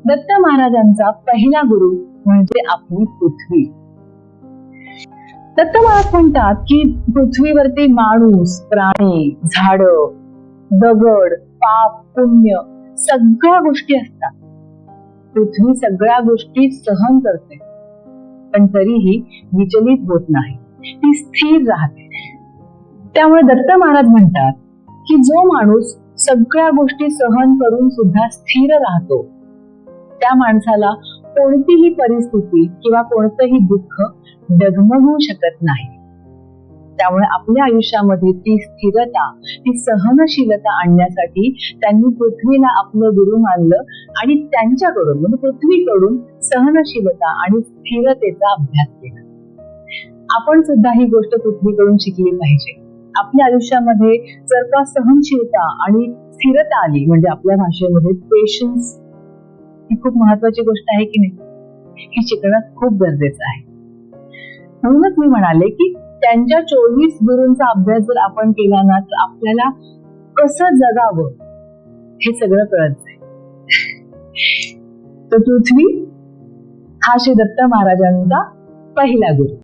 दत्त महाराजांचा पहिला गुरु म्हणजे आपली पृथ्वी. दत्त महाराज म्हणतात की पृथ्वीवरती माणूस, प्राणी, झाड, दगड, पाप, पुण्य सगळ्या गोष्टी असतात. पृथ्वी सगळ्या गोष्टी सहन करते, पण तरीही विचलित होत नाही, ती स्थिर राहते. त्यामुळे दत्त महाराज म्हणतात की जो माणूस सगळ्या गोष्टी सहन करून सुद्धा स्थिर राहतो, त्या माणसाला कोणतीही परिस्थिती किंवा कोणतंही दुःख डगमगू शकत नाही. त्यामुळे आपल्या आयुष्यामध्ये ती स्थिरता, ती सहनशीलता आणण्यासाठी त्यांनी पृथ्वीला आपलं गुरु मानलं आणि त्यांच्याकडून म्हणजे पृथ्वीकडून सहनशीलता आणि स्थिरतेचा अभ्यास केला. आपण सुद्धा ही गोष्ट पृथ्वीकडून शिकली पाहिजे. आपल्या आयुष्यामध्ये जर का सहनशीलता आणि स्थिरता आली, म्हणजे आपल्या भाषेमध्ये पेशन्स, ही खूप महत्वाची गोष्ट आहे की नाही, ही शिकणं खूप गरजेचं आहे. म्हणूनच मी म्हणाले की त्यांच्या 24 गुरूंचा अभ्यास जर आपण केला ना, तर आपल्याला कसं जगावं हे सगळं कळत जाईल. तर पृथ्वी हा श्री दत्त महाराजांचा पहिला गुरु.